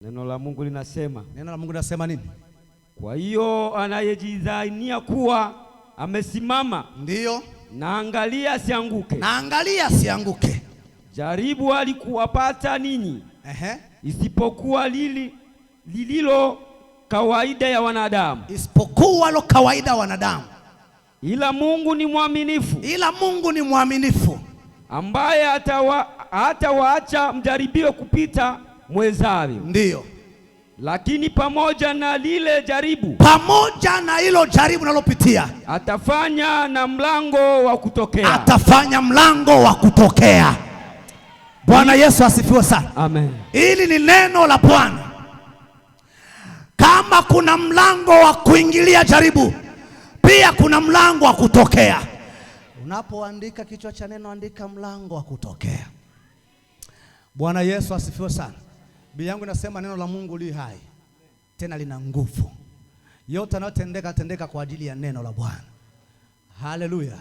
Neno la Mungu linasema. Neno la Mungu linasema nini? Kwa hiyo anayejidhania kuwa amesimama, ndiyo, naangalia asianguke. Naangalia asianguke. Jaribu alikuwapata ninyi, isipokuwa lililo kawaida ya wanadamu. Isipokuwa lo kawaida wanadamu. Ila Mungu ni mwaminifu. Ila Mungu ni mwaminifu, ambaye hatawaacha mjaribiwe kupita mwezavyo. Ndiyo. Lakini pamoja na lile jaribu, pamoja na hilo jaribu nalopitia, atafanya na mlango wa kutokea. Atafanya mlango wa kutokea. Bwana Yesu asifiwe sana. Amen. Hili ni neno la Bwana. Kama kuna mlango wa kuingilia jaribu, pia kuna mlango wa kutokea. Unapoandika kichwa cha neno, andika mlango wa kutokea. Bwana Yesu asifiwe sana. Biblia yangu inasema neno la Mungu li hai, tena lina nguvu. Yote yanayotendeka tendeka kwa ajili ya neno la Bwana. Haleluya.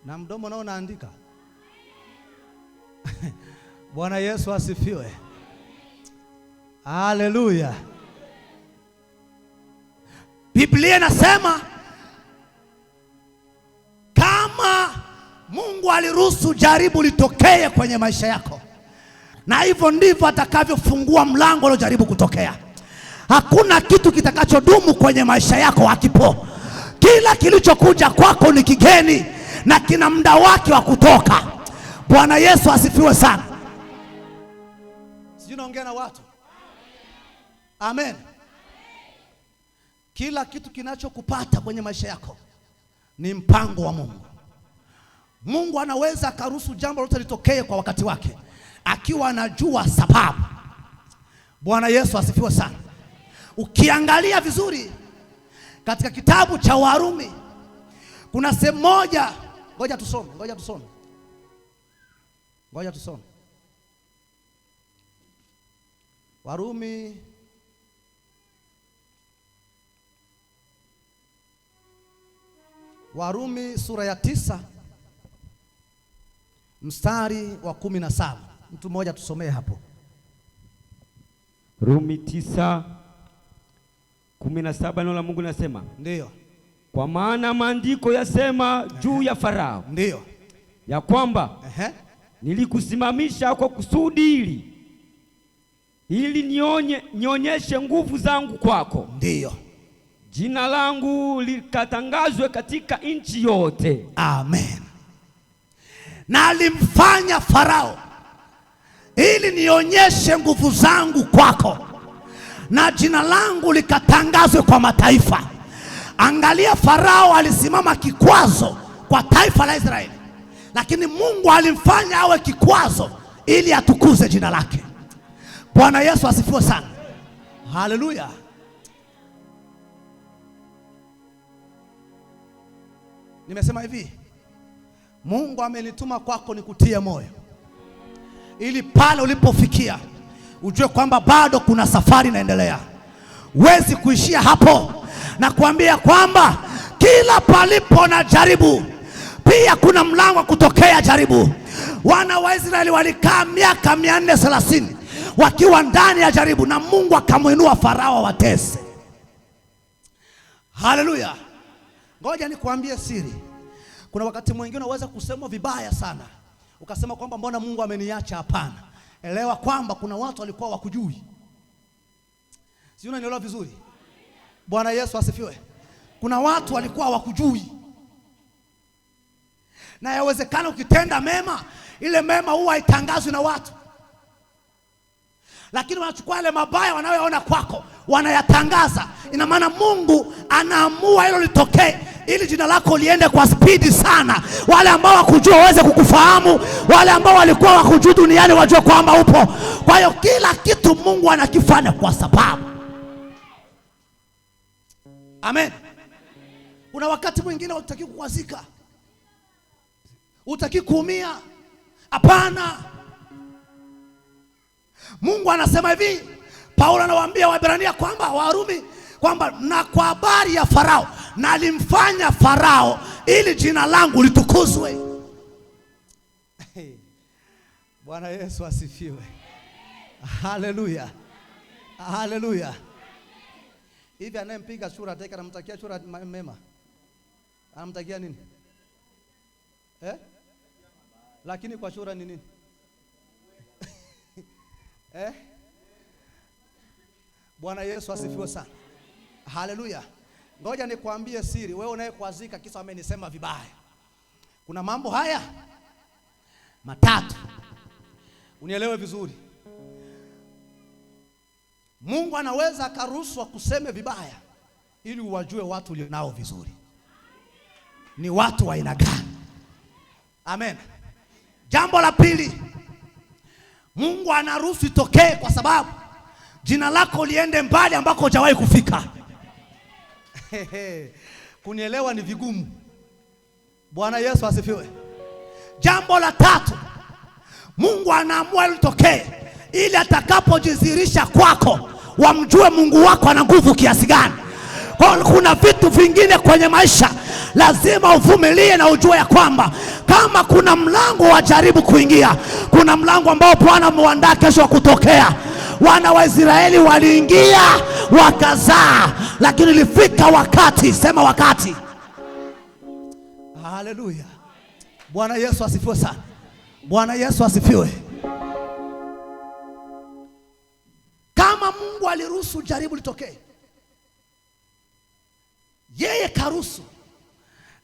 Na mdomo nao naandika. Bwana Yesu asifiwe. Haleluya. Biblia inasema kama Mungu aliruhusu jaribu litokee kwenye maisha yako, na hivyo ndivyo atakavyofungua mlango ule jaribu kutokea. Hakuna kitu kitakachodumu kwenye maisha yako hakipo. Kila kilichokuja kwako ni kigeni na kina muda wake wa kutoka. Bwana Yesu asifiwe sana. Sijui naongea na watu. Amen. Kila kitu kinachokupata kwenye maisha yako ni mpango wa Mungu. Mungu anaweza akaruhusu jambo lolote litokee kwa wakati wake, akiwa anajua sababu. Bwana Yesu asifiwe sana. Ukiangalia vizuri katika kitabu cha Warumi, kuna sehemu moja, ngoja tusome. Warumi sura ya 9 mstari wa 17. Mtu mmoja tusomee hapo. Rumi 9:17, neno la Mungu linasema. Ndiyo. Kwa maana maandiko yasema juu ya Farao. Ndiyo. Ya kwamba nilikusimamisha kwa kusudi ili nionyeshe nguvu zangu kwako. Ndiyo. Jina langu likatangazwe katika nchi yote. Amen. Na alimfanya Farao ili nionyeshe nguvu zangu kwako, na jina langu likatangazwe kwa mataifa. Angalia, Farao alisimama kikwazo kwa taifa la Israeli, lakini Mungu alimfanya awe kikwazo ili atukuze jina lake. Bwana Yesu asifiwe sana. Haleluya. Nimesema hivi, Mungu amenituma kwako nikutie moyo, ili pale ulipofikia ujue kwamba bado kuna safari inaendelea. Huwezi kuishia hapo, na kuambia kwamba kila palipo na jaribu pia kuna mlango wa kutokea jaribu. Wana wa Israeli walikaa miaka 430 wakiwa ndani ya jaribu, na Mungu akamuinua Farao watese. Haleluya. Ngoja nikuambie siri. Kuna wakati mwingine unaweza kusema vibaya sana, ukasema kwamba mbona Mungu ameniacha? Hapana. Elewa kwamba kuna watu walikuwa wakujui. Sio, unanielewa vizuri? Bwana Yesu asifiwe. Kuna watu walikuwa wakujui, na yawezekana ukitenda mema, ile mema huwa haitangazwi na watu, lakini wanachukua ile mabaya wanayoona kwako wanayatangaza. Ina maana Mungu anaamua hilo litokee ili jina lako liende kwa spidi sana. Wale ambao wakujua waweze kukufahamu, wale ambao walikuwa wakujua duniani wajue kwamba upo. Kwa hiyo kila kitu Mungu anakifanya kwa sababu. Amen. Kuna wakati mwingine hutaki kukwazika, hutaki kuumia. Hapana. Mungu anasema hivi, Paulo anawaambia Waebrania kwamba, Warumi kwamba, na kwa habari ya Farao, na alimfanya Farao ili jina langu litukuzwe. Bwana Yesu asifiwe. Haleluya. Haleluya. Hivi anayempiga chura teka anamtakia chura mema? Anamtakia nini? Lakini kwa chura ni nini? Bwana Yesu asifiwe sana. Haleluya. Ngoja nikwambie siri, wewe unayekwazika kisa amenisema vibaya. Kuna mambo haya matatu. Unielewe vizuri. Mungu anaweza akaruhusu kuseme vibaya ili uwajue watu ulionao vizuri ni watu wa aina gani. Amen. Jambo la pili, Mungu anaruhusu itokee kwa sababu jina lako liende mbali ambako hujawahi kufika. Kunielewa ni vigumu. Bwana Yesu asifiwe. Jambo la tatu, Mungu anaamua litokee ili atakapojidhihirisha kwako wamjue Mungu wako ana nguvu kiasi gani. Kuna vitu vingine kwenye maisha lazima uvumilie na ujue ya kwamba kama kuna mlango wa jaribu kuingia, kuna mlango ambao Bwana ameandaa kesho wa kutokea. Wana wa Israeli waliingia wakazaa, lakini ilifika wakati, sema wakati. Haleluya. Bwana Yesu asifiwe sana. Bwana Yesu asifiwe. Kama Mungu aliruhusu jaribu litokee, yeye karuhusu,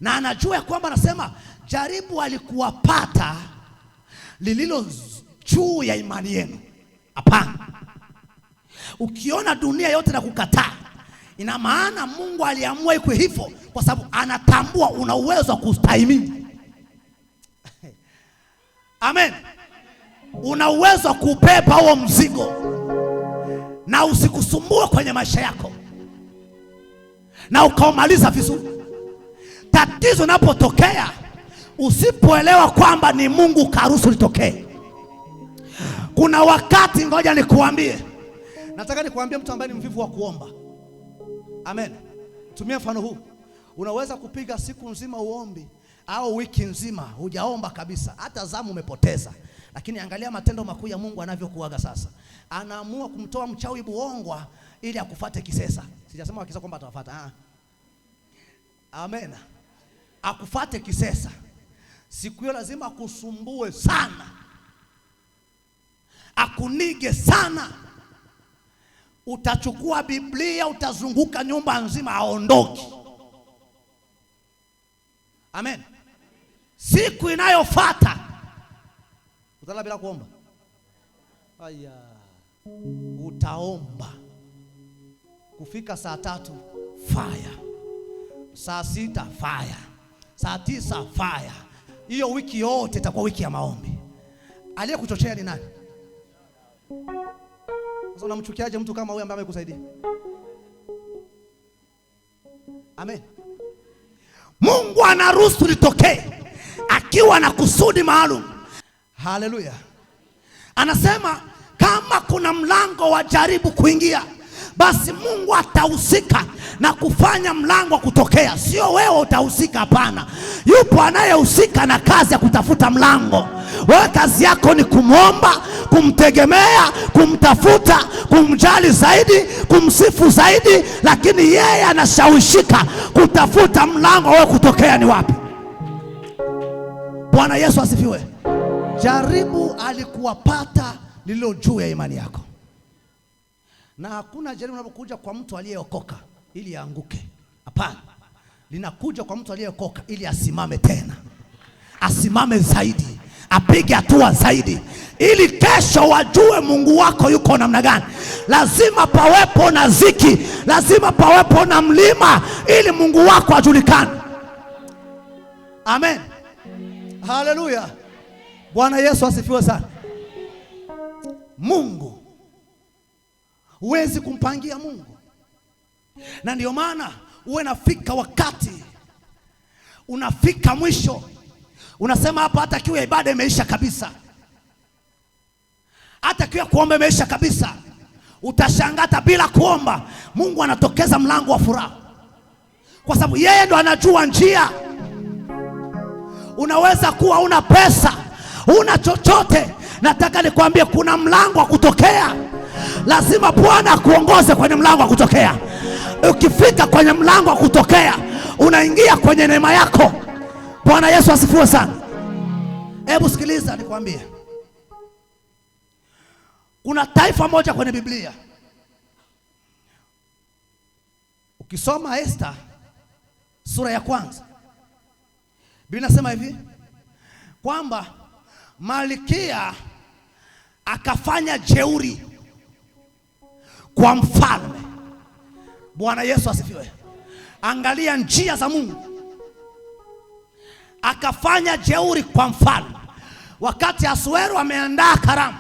na anajua kwamba anasema jaribu alikuwapata lililo juu ya imani yenu. Hapana. Ukiona dunia yote na kukataa, ina maana Mungu aliamua iko hivyo kwa sababu anatambua una uwezo wa kustahimili. Amen. Una uwezo wa kubeba huo mzigo na usikusumbue kwenye maisha yako na ukaumaliza vizuri. Tatizo linapotokea, usipoelewa kwamba ni Mungu karuhusu litokee. Kuna wakati, ngoja nikuambie, nataka nikuambie mtu ambaye ni mvivu wa kuomba. Amen. Tumia mfano huu. Unaweza kupiga siku nzima uombi au wiki nzima hujaomba kabisa, hata zamu umepoteza. Lakini angalia matendo makuu ya Mungu anavyokuaga sasa. Anaamua kumtoa mchawi Buongwa ili akufuate kisesa. Sijasema wakisa kwamba atawafuata. Amen. Akufuate kisesa. Siku hiyo lazima akusumbue sana, akunige sana. Utachukua Biblia, utazunguka nyumba nzima, aondoki. Amen. Siku inayofuata utalala bila kuomba. Aya. Utaomba. Kufika saa 3 fire. Saa 6 fire. Saa 9 fire. Hiyo wiki yote itakuwa wiki ya maombi. Aliyekuchochea ni nani? Sasa unamchukiaje mtu kama huyu ambaye amekusaidia? Amen. Mungu anaruhusu litokee akiwa na kusudi maalum. Haleluya. Anasema kama kuna mlango wa jaribu kuingia, basi Mungu atahusika na kufanya mlango kutokea. Sio wewe utahusika, hapana. Yupo anayehusika na kazi ya kutafuta mlango. Wewe kazi yako ni kumwomba, kumtegemea, kumtafuta, kumjali zaidi, kumsifu zaidi, lakini yeye anashawishika kutafuta mlango wewe kutokea ni wapi. Bwana Yesu asifiwe. Jaribu alikuwapata lililo juu ya imani yako. Na hakuna jaribu linalokuja kwa mtu aliyeokoka ili aanguke. Hapana. Linakuja kwa mtu aliyeokoka ili asimame tena. Asimame zaidi, apige hatua zaidi, ili kesho wajue Mungu wako yuko namna gani. Lazima pawepo na ziki, lazima pawepo na mlima ili Mungu wako ajulikane. Amen. Haleluya. Bwana Yesu asifiwe sana. Mungu huwezi kumpangia Mungu. Na ndio maana uwe nafika wakati unafika mwisho, unasema hapa hata kiu ya ibada imeisha kabisa, hata kiu ya kuomba imeisha kabisa. Utashangata bila kuomba Mungu anatokeza mlango wa furaha, kwa sababu yeye ndo anajua njia. Unaweza kuwa una pesa, una chochote, Nataka nikwambie kuna mlango wa kutokea. Lazima Bwana akuongoze kwenye mlango wa kutokea. Ukifika kwenye mlango wa kutokea, unaingia kwenye neema yako. Bwana Yesu asifiwe sana. Hebu sikiliza nikwambie. Kuna taifa moja kwenye Biblia. Ukisoma Esther sura ya kwanza, Biblia inasema hivi kwamba Malkia akafanya jeuri kwa mfalme. Bwana Yesu asifiwe. Angalia njia za Mungu. Akafanya jeuri kwa mfalme. Wakati Asuero ameandaa karamu,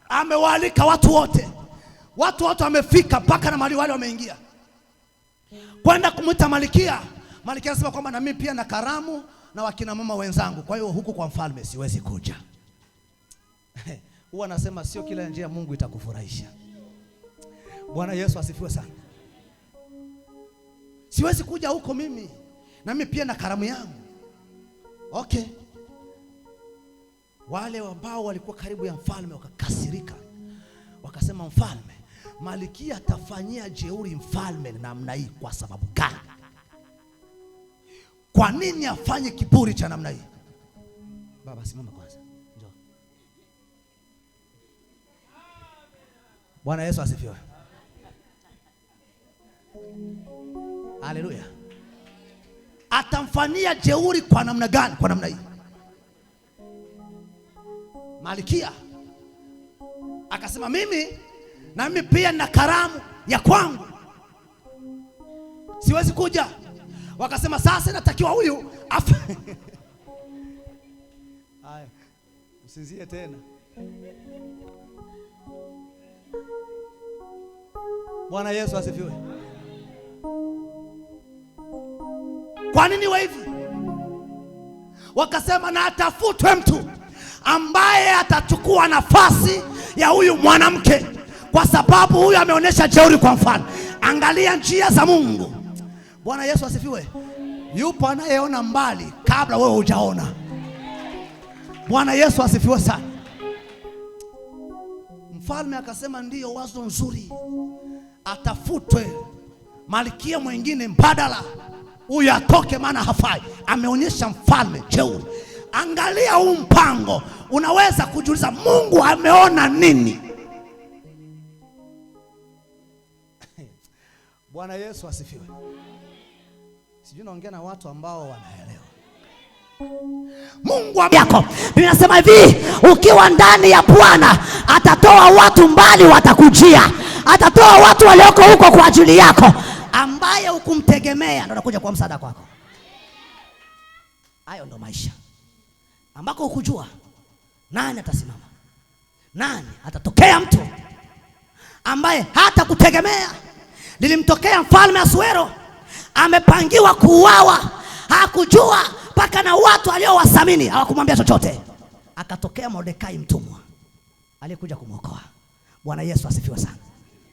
amewaalika watu wote wamefika, mpaka na maliwali wameingia kwenda kumwita Malkia. Malkia anasema kwamba na mimi pia na karamu na wakina mama wenzangu, kwa hiyo huku kwa mfalme siwezi kuja. Huwa anasema sio kila njia Mungu itakufurahisha. Bwana Yesu asifiwe sana. Siwezi kuja huko mimi, na mimi pia na karamu yangu. Okay. Wale ambao walikuwa karibu ya mfalme wakakasirika. Wakasema, mfalme, Malkia atafanyia jeuri mfalme namna hii kwa sababu gani? Kwa nini afanye kiburi cha namna hii? Baba simama kwanza. Njoo. Bwana Yesu asifiwe. Haleluya. Atamfanyia jeuri kwa namna gani? Kwa namna hii. Malkia akasema, na mimi pia na karamu ya kwangu, siwezi kuja. Wakasema, sasa natakiwa huyu haya, usizie tena. Bwana Yesu asifiwe. Kwa nini wa hivi? Wakasema, na atafutwe mtu ambaye atachukua nafasi ya huyu mwanamke, kwa sababu huyu ameonyesha jeuri kwa mfalme. Angalia njia za Mungu. Bwana Yesu asifiwe. Yupo anayeona mbali kabla wewe hujaona. Bwana Yesu asifiwe sana. Mfalme akasema, ndiyo, wazo nzuri, atafutwe malkia mwingine mbadala, huyu atoke maana hafai. Ameonyesha mfalme jeuri. Angalia huu mpango. Unaweza kujiuliza, Mungu ameona nini? Bwana Yesu asifiwe. Sijui naongea na watu ambao wanaelewa. Mungu yako. Biblia inasema hivi, ukiwa ndani ya Bwana atatoa watu mbali watakujia. Atatoa watu walioko huko kwa ajili yako, ambaye hukumtegemea ndio anakuja kwa msaada kwako. Hayo ndo maisha ambako hukujua nani atasimama, nani atatokea. Mtu ambaye hata kutegemea. Nilimtokea mfalme Asuero, amepangiwa kuuawa, hakujua, mpaka na watu aliowasamini hawakumwambia chochote. Akatokea Mordekai mtumwa aliyekuja kumwokoa. Bwana Yesu asifiwe sana.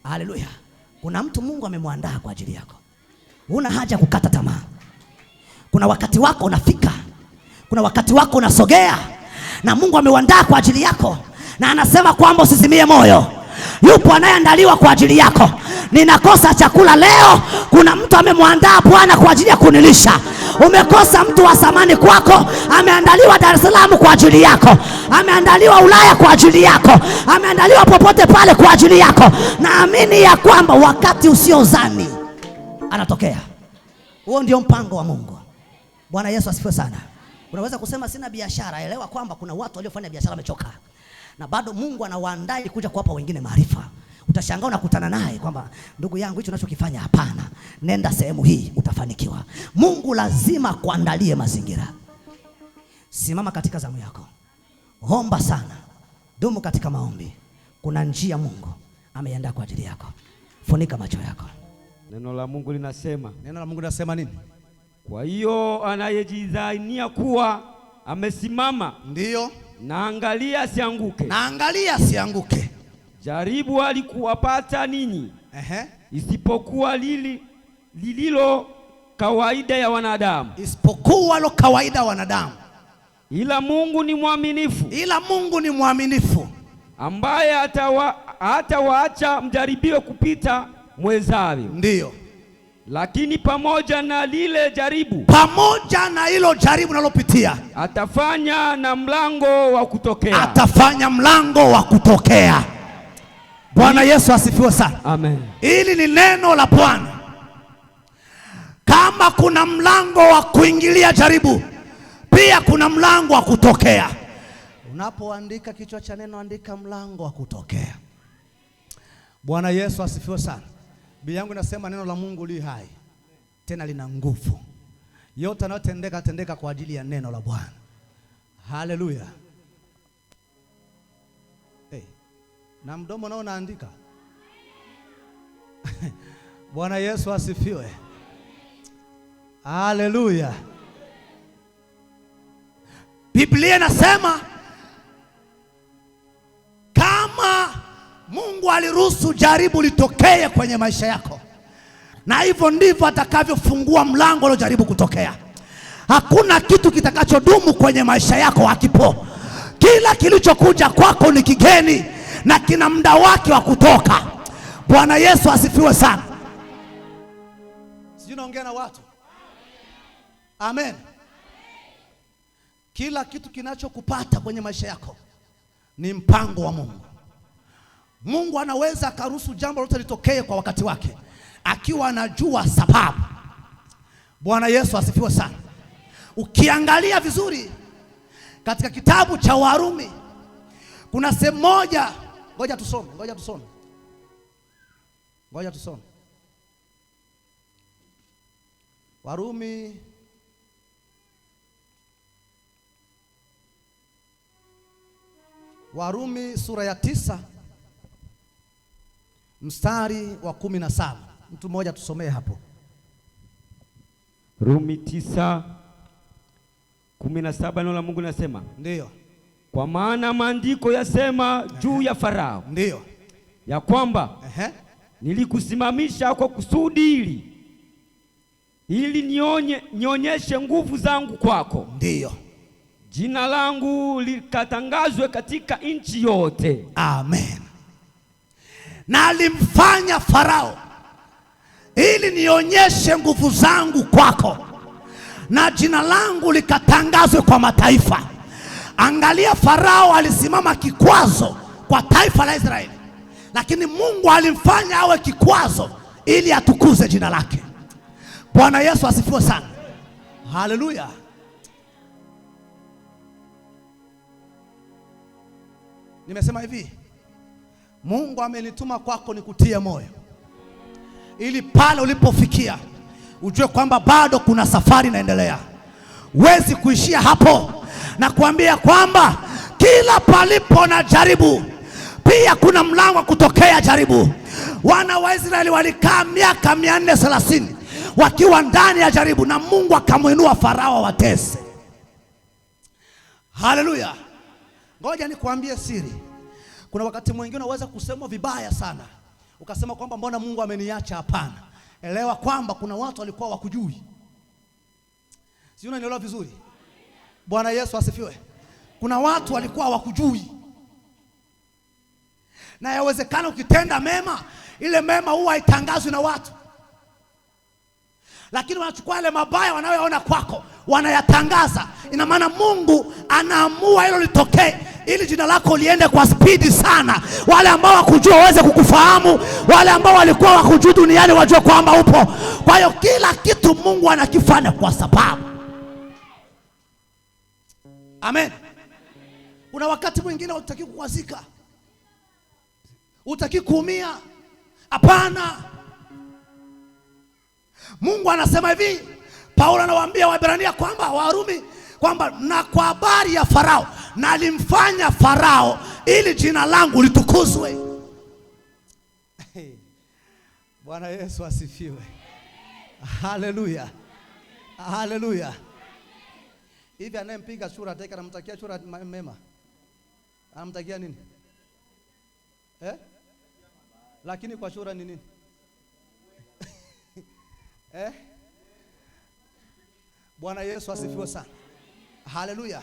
Haleluya. Kuna mtu Mungu amemwandaa kwa ajili yako. Huna haja kukata tamaa. Kuna wakati wako unafika. Kuna wakati wako unasogea, na Mungu ameuandaa kwa ajili yako, na anasema kwamba usizimie moyo. Yupo anayeandaliwa kwa ajili yako. Ninakosa chakula leo, kuna mtu amemwandaa Bwana kwa ajili ya kunilisha. Umekosa mtu wa samani kwako, ameandaliwa Dar es Salaam kwa ajili yako, ameandaliwa Ulaya kwa ajili yako, ameandaliwa popote pale kwa ajili yako. Naamini ya kwamba wakati usiozani anatokea. Huo ndio mpango wa Mungu. Bwana Yesu asifiwe sana. Unaweza kusema sina biashara. Elewa kwamba kuna watu waliofanya biashara wamechoka, na bado Mungu anawaandaa ili kuja kuwapa wengine maarifa. Utashangaa unakutana naye kwamba, ndugu yangu, hicho unachokifanya hapana, nenda sehemu hii utafanikiwa. Mungu lazima kuandalie mazingira. Simama katika zamu yako. Omba sana. Dumu katika maombi. Kuna njia Mungu ameiandaa kwa ajili yako. Funika macho yako. Neno la Mungu linasema nini? Kwa hiyo anayejidhania kuwa amesimama, ndiyo, naangalia asianguke. Jaribu alikuwapata ninyi, isipokuwa lililo kawaida ya wanadamu. Isipokuwa lo kawaida ya wanadamu. ila Mungu ni mwaminifu, ila Mungu ni mwaminifu, ambaye hatawaacha mjaribiwe kupita mwezavyo. ndiyo. Lakini pamoja na lile jaribu, pamoja na hilo jaribu nalopitia, atafanya na mlango wa kutokea. Atafanya mlango wa kutokea. Bwana Yesu asifiwe sana. Amen. Hili ni neno la Bwana. Kama kuna mlango wa kuingilia jaribu, pia kuna mlango wa kutokea. Unapoandika kichwa cha neno, andika mlango wa kutokea. Bwana Yesu asifiwe sana. Biblia yangu inasema neno la Mungu li hai, tena lina nguvu. Yote yanayotendeka tendeka kwa ajili ya neno la Bwana. Haleluya. Na mdomo nao naandika. Bwana Yesu asifiwe. Haleluya. Biblia inasema kama Mungu aliruhusu jaribu litokee kwenye maisha yako, na hivyo ndivyo atakavyofungua mlango ule jaribu kutokea. Hakuna kitu kitakachodumu kwenye maisha yako, hakipo. Kila kilichokuja kwako ni kigeni na kina muda wake wa kutoka. Bwana Yesu asifiwe sana. Sijui naongea na watu. Amen. Kila kitu kinachokupata kwenye maisha yako ni mpango wa Mungu. Mungu anaweza akaruhusu jambo lote litokee kwa wakati wake, akiwa anajua sababu. Bwana Yesu asifiwe sana. Ukiangalia vizuri katika kitabu cha Warumi, kuna sehemu moja, ngoja tusome. Warumi sura ya 9 mstari wa 17. Mtu mmoja tusomee hapo. Rumi 9:17, neno la Mungu linasema, ndiyo, kwa maana maandiko yasema juu ya Farao, ndiyo, ya kwamba nilikusimamisha kwa kusudi ili nionyeshe nguvu zangu kwako, ndiyo, jina langu likatangazwe katika nchi yote. Amen. Na alimfanya Farao ili nionyeshe nguvu zangu kwako, na jina langu likatangazwe kwa mataifa. Angalia, Farao alisimama kikwazo kwa taifa la Israeli, lakini Mungu alimfanya awe kikwazo ili atukuze jina lake. Bwana Yesu asifiwe sana. Haleluya. Nimesema hivi, Mungu amenituma kwako nikutie moyo, ili pale ulipofikia ujue kwamba bado kuna safari inaendelea. Huwezi kuishia hapo, na kuambia kwamba kila palipo na jaribu pia kuna mlango wa kutokea jaribu. Wana wa Israeli walikaa miaka 430 wakiwa ndani ya jaribu, na Mungu akamuinua Farao watese. Haleluya. Ngoja nikuambie siri. Kuna wakati mwingine unaweza kusema vibaya sana, ukasema kwamba mbona Mungu ameniacha? Hapana. Elewa kwamba kuna watu walikuwa wakujui. Si unanielewa vizuri? Bwana Yesu asifiwe. Kuna watu walikuwa wakujui, na yawezekana ukitenda mema, ile mema huwa haitangazwi na watu, lakini wanachukua ile mabaya wanayoona kwako wanayatangaza. Ina maana Mungu anaamua hilo litokee ili jina lako liende kwa spidi sana. Wale ambao wakujua waweze kukufahamu, wale ambao walikuwa wakujua duniani wajue kwamba upo. Kwa hiyo kila kitu Mungu anakifanya kwa sababu. Amen. Kuna wakati mwingine hutaki kukwazika, hutaki kuumia. Hapana. Mungu anasema hivi, Paulo anawaambia Waebrania kwamba, Warumi kwamba, na kwa habari ya Farao, na alimfanya Farao ili jina langu litukuzwe. Bwana Yesu asifiwe. Haleluya. Haleluya. Hivi anayempiga chura ataka anamtakia chura mema? Anamtakia nini? Lakini kwa chura ni nini? Bwana Yesu asifiwe sana. Haleluya.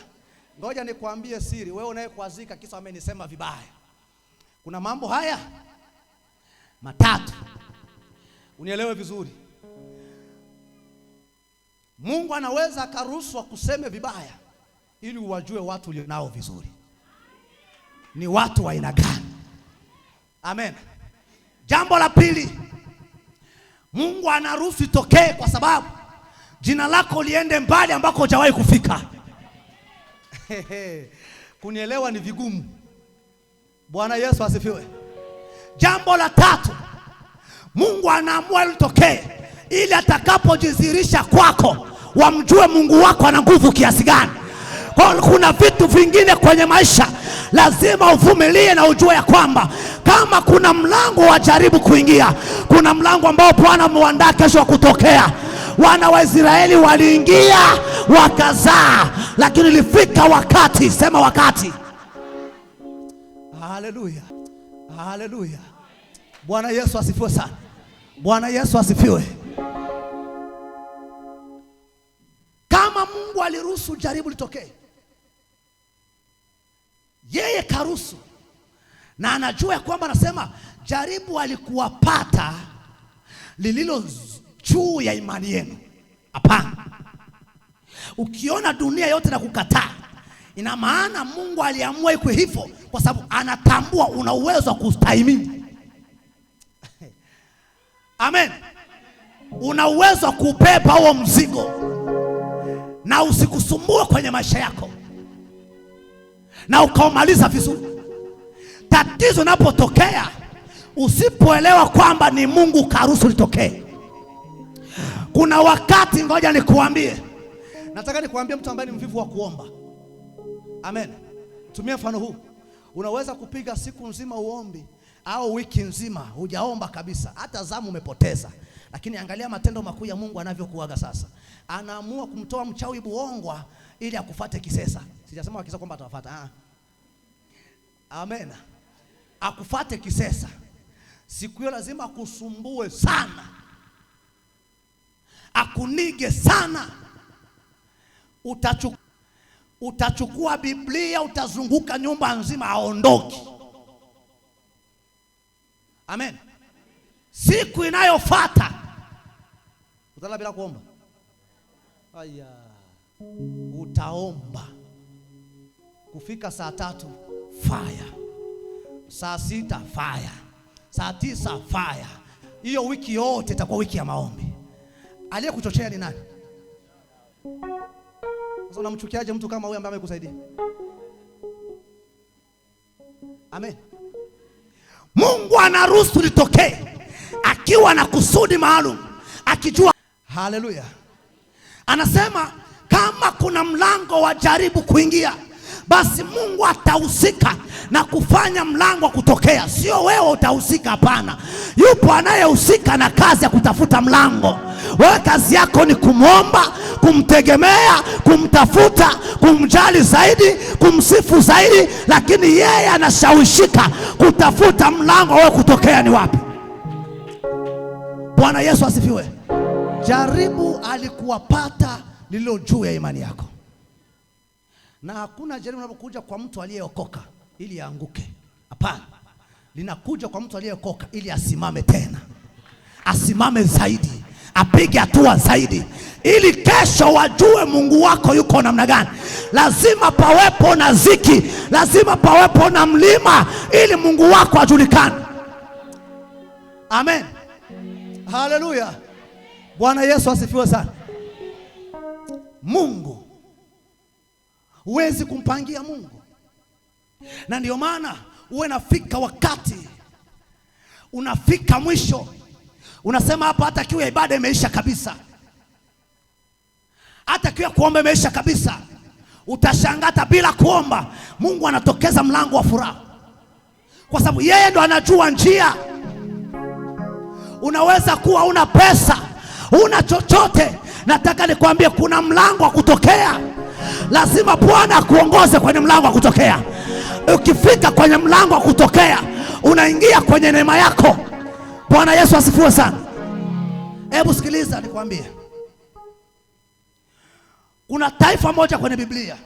Ngoja nikwambie siri, wewe unayekwazika kisa amenisema vibaya. Kuna mambo haya matatu, unielewe vizuri. Mungu anaweza akaruhusu kuseme vibaya ili uwajue watu ulionao vizuri ni watu wa aina gani. Amen. Jambo la pili, Mungu anaruhusu itokee kwa sababu jina lako liende mbali ambako hujawahi kufika. Kunielewa ni vigumu. Bwana Yesu asifiwe. Jambo la tatu, Mungu anaamua litokee ili atakapojidhihirisha kwako wamjue Mungu wako ana nguvu kiasi gani. Kuna vitu vingine kwenye maisha lazima uvumilie na ujue ya kwamba kama kuna mlango wa jaribu kuingia, kuna mlango ambao Bwana ameandaa kesho wa kutokea. Wana wa Israeli waliingia wakazaa, lakini ilifika wakati, sema wakati. Haleluya. Haleluya. Bwana Yesu asifiwe sana. Bwana Yesu asifiwe. Kama Mungu aliruhusu jaribu litokee, yeye karuhusu, na anajua kwamba anasema jaribu alikuwapata lililo juu ya imani yenu. Hapana. Ukiona dunia yote na kukataa, ina maana Mungu aliamua iko hivyo kwa sababu anatambua una uwezo wa kustahimili. Amen. Una uwezo wa kubeba huo mzigo na usikusumbue kwenye maisha yako na ukaumaliza vizuri. Tatizo linapotokea, usipoelewa kwamba ni Mungu karuhusu litokee. Kuna wakati, ngoja nikuambie, nataka nikuambie mtu ambaye ni mvivu wa kuomba. Amen. Tumia mfano huu. Unaweza kupiga siku nzima uombi au wiki nzima hujaomba kabisa, hata zamu umepoteza. Lakini angalia matendo makuu ya Mungu anavyokuaga sasa. Anaamua kumtoa mchawi Buongwa ili akufate kisesa. Sijasema wakisa kwamba atawafuata. Amen. Akufate kisesa. Siku hiyo lazima akusumbue sana, akunige sana. Utachukua Biblia, utazunguka nyumba nzima, aondoki. Amen. Siku inayofuata utalala bila kuomba. Aya. Utaomba. Kufika saa 3 fire. Saa 6 fire. Saa 9 fire. Hiyo wiki yote itakuwa wiki ya maombi. Aliyekuchochea ni nani? Sasa unamchukiaje mtu kama huyu ambaye amekusaidia? Amen. Mungu anaruhusu litokee akiwa na kusudi maalum, akijua. Haleluya. Anasema kama kuna mlango wa jaribu kuingia, basi Mungu atahusika na kufanya mlango kutokea. Sio wewe utahusika, hapana. Yupo anayehusika na kazi ya kutafuta mlango. Wewe kazi yako ni kumwomba, kumtegemea, kumtafuta, kumjali zaidi, kumsifu zaidi, lakini yeye anashawishika kutafuta mlango wewe kutokea ni wapi. Bwana Yesu asifiwe. Jaribu alikuwapata lililo juu ya imani yako. Na hakuna jaribu linapokuja kwa mtu aliyeokoka ili aanguke. Hapana. Linakuja kwa mtu aliyeokoka ili asimame tena. Asimame zaidi, apige hatua zaidi, ili kesho wajue Mungu wako yuko namna gani. Lazima pawepo na ziki, lazima pawepo na mlima ili Mungu wako ajulikane. Amen. Haleluya. Bwana Yesu asifiwe sana. Mungu huwezi kumpangia Mungu. Na ndio maana uwe nafika wakati unafika mwisho, unasema hapa hata kiu ya ibada imeisha kabisa, hata kiu ya kuomba imeisha kabisa. Utashangaa bila kuomba Mungu anatokeza mlango wa furaha, kwa sababu yeye ndo anajua njia. Unaweza kuwa una pesa, una chochote, nataka nikwambie kuna mlango wa kutokea. Lazima Bwana akuongoze kwenye mlango wa kutokea. Ukifika kwenye mlango wa kutokea, unaingia kwenye neema yako. Bwana Yesu asifiwe sana. Hebu sikiliza nikwambie. Kuna taifa moja kwenye Biblia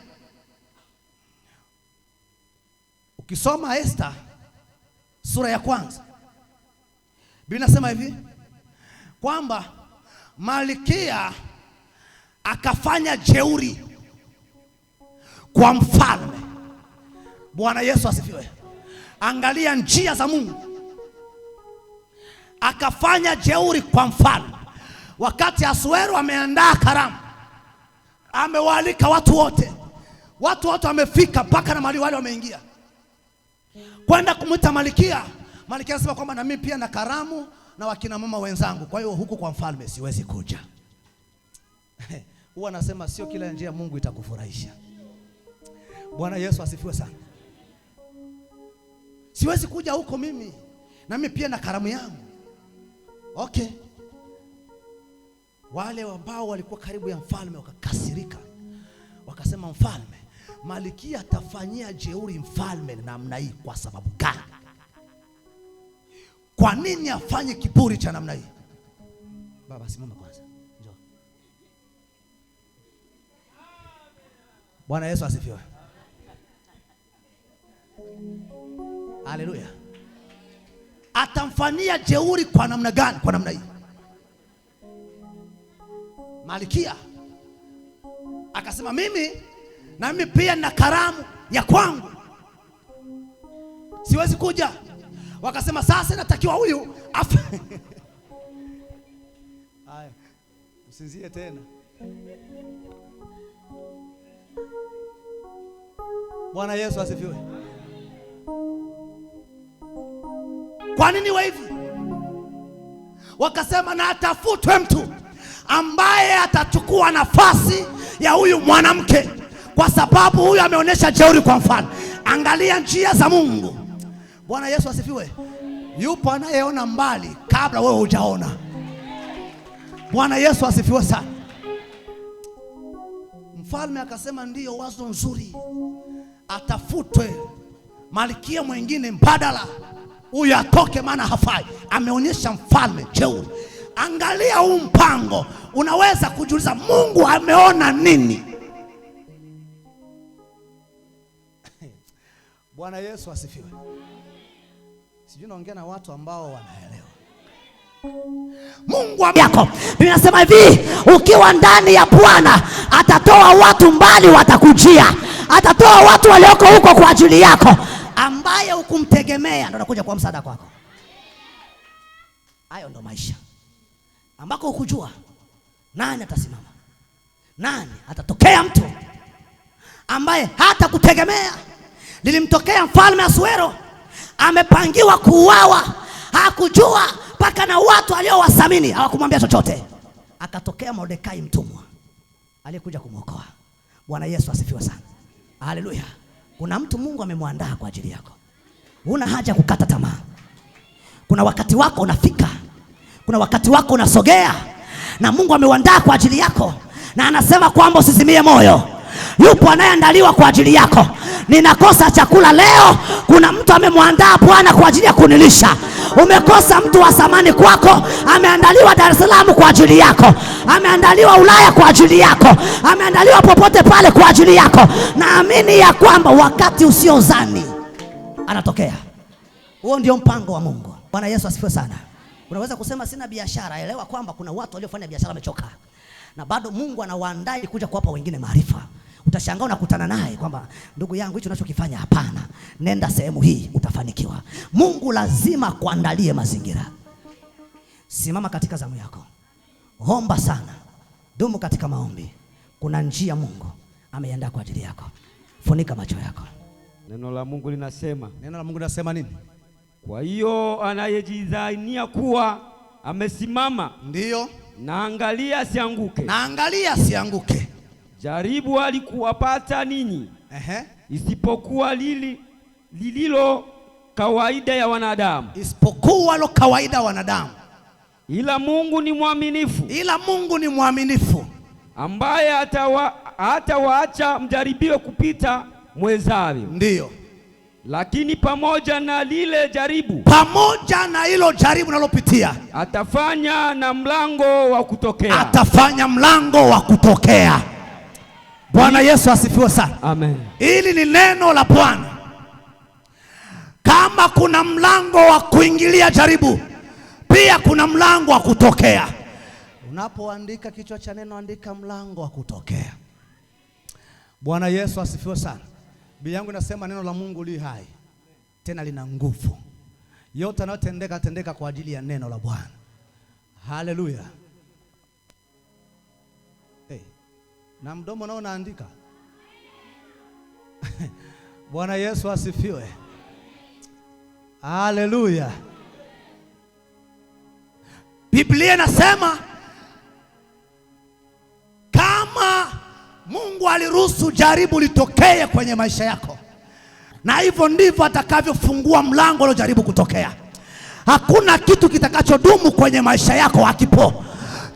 Ukisoma Esta sura ya kwanza, Biblia inasema hivi kwamba Malkia akafanya jeuri kwa mfalme. Bwana Yesu asifiwe. Angalia njia za Mungu. Akafanya jeuri kwa mfalme. Wakati Asuero ameandaa karamu, amewaalika watu wote wamefika, mpaka na mali wale wameingia kwenda kumwita Malkia. Malkia anasema kwamba na mimi pia na karamu na wakina mama wenzangu, kwa hiyo huku kwa mfalme siwezi kuja. Huwa anasema sio kila njia Mungu itakufurahisha. Bwana Yesu asifiwe sana. Siwezi kuja huko mimi, na mimi pia na karamu yangu. Okay. Wale ambao walikuwa karibu ya mfalme wakakasirika, wakasema, mfalme, Malkia atafanyia jeuri mfalme namna hii kwa sababu gani? Kwa nini afanye kiburi cha namna hii? Baba, simama kwanza. Njoo. Bwana Yesu asifiwe. Haleluya. Atamfanyia jeuri kwa namna gani? Kwa namna hii. Malkia akasema, na mimi pia na karamu ya kwangu, siwezi kuja. Wakasema, sasa natakiwa huyu afa. Haya, usinzie tena. Bwana Yesu asifiwe. Kwa nini wa hivi? Wakasema, na atafutwe mtu ambaye atachukua nafasi ya huyu mwanamke, kwa sababu huyu ameonyesha jeuri kwa mfalme. Angalia njia za Mungu. Bwana Yesu asifiwe. Yupo anayeona mbali kabla wewe hujaona. Bwana Yesu asifiwe sana. Mfalme akasema, ndiyo, wazo nzuri, atafutwe malkia mwingine mbadala, huyu atoke maana hafai. Ameonyesha mfalme jeuri. Angalia huu mpango, unaweza kujiuliza Mungu ameona nini? Bwana Yesu asifiwe. Sijui naongea na watu ambao wanaelewa. Mungu yako. Biblia inasema hivi, ukiwa ndani ya Bwana atatoa watu mbali watakujia. Atatoa watu walioko huko kwa ajili yako, ambaye hukumtegemea ndio anakuja kwa msaada kwako. Hayo ndo maisha ambako hukujua nani atasimama, nani atatokea. Mtu ambaye hata kutegemea. Lilimtokea mfalme Asuero, amepangiwa kuuawa, hakujua, mpaka na watu aliowasamini hawakumwambia chochote. Akatokea Mordekai mtumwa aliyekuja kumwokoa. Bwana Yesu asifiwe sana. Haleluya. Kuna mtu Mungu amemwandaa kwa ajili yako. Huna haja kukata tamaa. Kuna wakati wako unafika. Kuna wakati wako unasogea, na Mungu ameuandaa kwa ajili yako, na anasema kwamba usizimie moyo. Yupo anayeandaliwa kwa ajili yako. Ninakosa chakula leo, kuna mtu amemwandaa Bwana kwa ajili ya kunilisha. Umekosa mtu wa samani kwako, ameandaliwa Dar es Salaam kwa ajili yako, ameandaliwa Ulaya kwa ajili yako, ameandaliwa popote pale kwa ajili yako. Naamini ya kwamba wakati usiozani anatokea. Huo ndio mpango wa Mungu. Bwana Yesu asifiwe sana. Unaweza kusema sina biashara. Elewa kwamba kuna watu waliofanya biashara wamechoka, na bado Mungu anawaandaa kuja kuwapa wengine maarifa. Utashangaa unakutana naye kwamba, ndugu yangu, hicho unachokifanya hapana, nenda sehemu hii utafanikiwa. Mungu lazima kuandalie mazingira. Simama katika zamu yako, omba sana, dumu katika maombi. Kuna njia Mungu ameiandaa kwa ajili yako. Funika macho yako. Neno la Mungu linasema nini? Kwa hiyo anayejidhania kuwa amesimama, ndiyo, naangalia asianguke. Jaribu alikuwapata ninyi, isipokuwa lililo kawaida ya wanadamu. Ila Mungu ni mwaminifu, ambaye hatawaacha mjaribiwe kupita mwezavyo. Ndiyo. Lakini pamoja na hilo jaribu nalopitia, atafanya mlango wa kutokea. Bwana Yesu asifiwe sana. Amen. Hili ni neno la Bwana. Kama kuna mlango wa kuingilia jaribu, pia kuna mlango wa kutokea. Unapoandika kichwa cha neno, andika mlango wa kutokea. Bwana Yesu asifiwe sana. Biblia yangu inasema neno la Mungu li hai, tena lina nguvu. Yote yanayotendeka tendeka kwa ajili ya neno la Bwana. Haleluya. Na mdomo nao unaandika. Bwana Yesu asifiwe. Haleluya. Biblia inasema kama Mungu aliruhusu jaribu litokee kwenye maisha yako, na hivyo ndivyo atakavyofungua mlango ule jaribu kutokea. Hakuna kitu kitakachodumu kwenye maisha yako hakipo.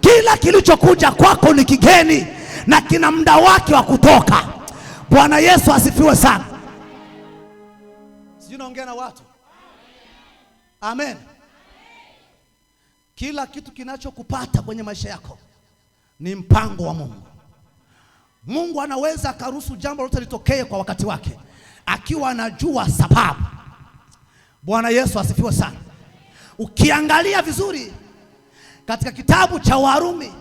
Kila kilichokuja kwako ni kigeni na kina muda wake wa kutoka. Bwana Yesu asifiwe sana. Sijui naongea na watu. Amen. Kila kitu kinachokupata kwenye maisha yako ni mpango wa Mungu. Mungu anaweza akaruhusu jambo lote litokee kwa wakati wake, akiwa anajua sababu. Bwana Yesu asifiwe sana. Ukiangalia vizuri katika kitabu cha Warumi,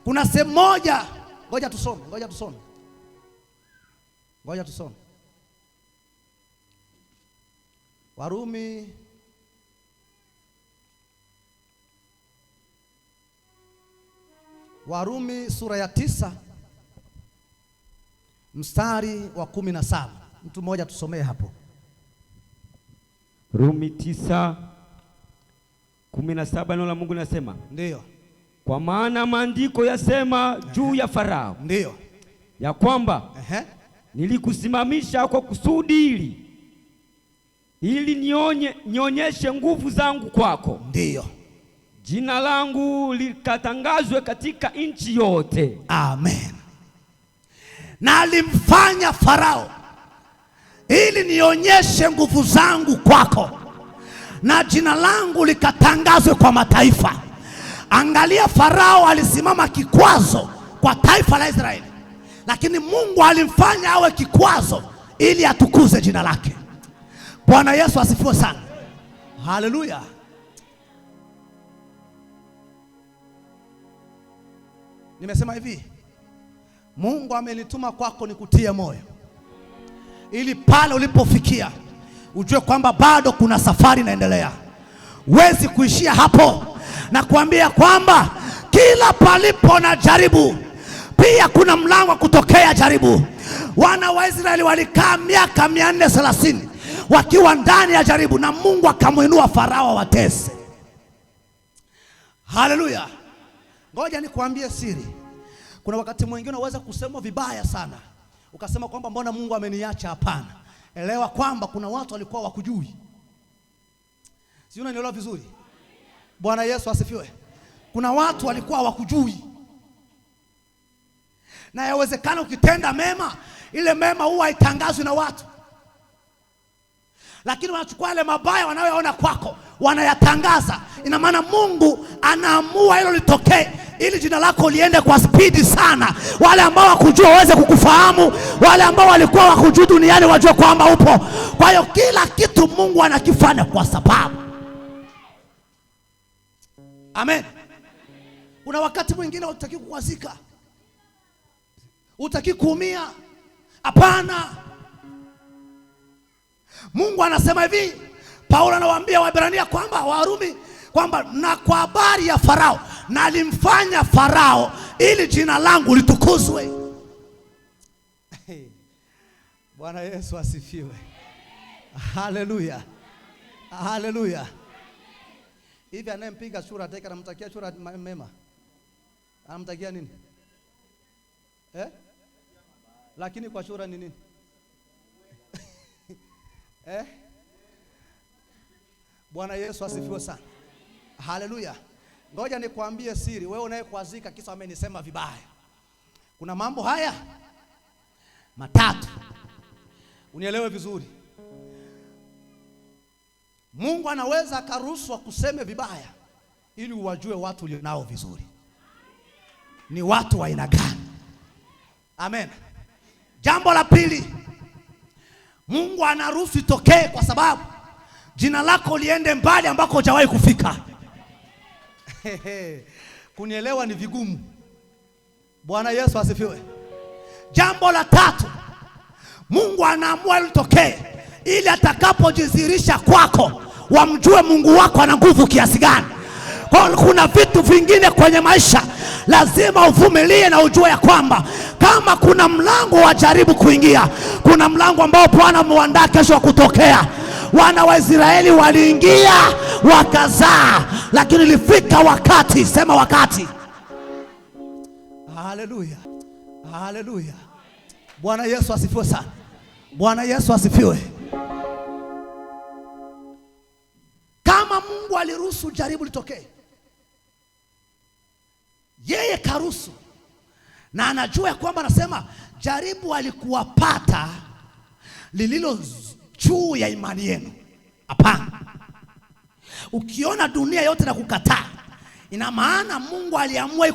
kuna sehemu moja, ngoja tusome. Warumi sura ya 9 mstari wa 17. Mtu mmoja tusomee hapo. Rumi 9:17, neno la Mungu linasema, ndio, kwa maana maandiko yasema juu ya Farao, ndio, ya kwamba nilikusimamisha kwa kusudi ili nionyeshe nguvu zangu kwako, ndio, jina langu likatangazwe katika nchi yote. Amen. Na alimfanya Farao ili nionyeshe nguvu zangu kwako, na jina langu likatangazwe kwa mataifa. Angalia, Farao alisimama kikwazo kwa taifa la Israeli, lakini Mungu alimfanya awe kikwazo ili atukuze jina lake. Bwana Yesu asifiwe sana. Haleluya. Nimesema hivi, Mungu amenituma kwako nikutie moyo, ili pale ulipofikia ujue kwamba bado kuna safari inaendelea. Huwezi kuishia hapo, na kuambia kwamba kila palipo na jaribu pia kuna mlango wa kutokea jaribu. Wana wa Israeli walikaa miaka 430 wakiwa ndani ya jaribu, na Mungu akamuinua Farao watese. Haleluya. Ngoja nikuambie siri. Kuna wakati mwingine unaweza kusema vibaya sana, ukasema kwamba mbona Mungu ameniacha. Hapana. Elewa kwamba kuna watu walikuwa wakujui. Si unanielewa vizuri? Bwana Yesu asifiwe. Kuna watu walikuwa wakujui, na yawezekana ukitenda mema, ile mema huwa haitangazwi na watu, lakini wanachukua ile mabaya wanayoona kwako wanayatangaza. Ina maana Mungu anaamua hilo litokee ili jina lako liende kwa spidi sana. Wale ambao wakujua waweze kukufahamu, wale ambao walikuwa wakujua duniani wajue kwamba upo. Kwa hiyo kila kitu Mungu anakifanya kwa sababu. Amen. Kuna wakati mwingine hutaki kukwazika, hutaki kuumia. Hapana. Mungu anasema hivi, Paulo anawaambia Waebrania kwamba, Warumi kwamba, na kwa habari ya Farao, na alimfanya Farao ili jina langu litukuzwe. Bwana Yesu asifiwe. Haleluya. Haleluya. Hivi anayempiga shura ataka anamtakia shura mema, anamtakia nini? Lakini kwa shura ni nini? Bwana Yesu asifiwe sana. Haleluya. Ngoja nikwambie siri, wewe unayekwazika kisa amenisema vibaya. Kuna mambo haya matatu unielewe vizuri. Mungu anaweza akaruhusu kuseme vibaya ili uwajue watu ulionao vizuri ni watu wa aina gani. Amen. Jambo la pili, Mungu anaruhusu itokee kwa sababu jina lako liende mbali ambako hujawahi kufika. Kunielewa ni vigumu. Bwana Yesu asifiwe. Jambo la tatu, Mungu anaamua litokee ili atakapojidhihirisha kwako wamjue Mungu wako ana nguvu kiasi gani. Kwa kuna vitu vingine kwenye maisha lazima uvumilie na ujue ya kwamba kama kuna mlango wa jaribu kuingia, kuna mlango ambao Bwana ameandaa kesho wa kutokea. Wana wa Israeli waliingia wakazaa, lakini ilifika wakati, sema wakati. Haleluya. Haleluya. Bwana Yesu asifiwe sana. Bwana Yesu asifiwe. Kama Mungu aliruhusu jaribu litokee, yeye karuhusu, na anajua ya kwamba anasema jaribu alikuwapata lililo juu ya imani yenu. Hapana. Ukiona dunia yote na kukataa, ina maana Mungu aliamua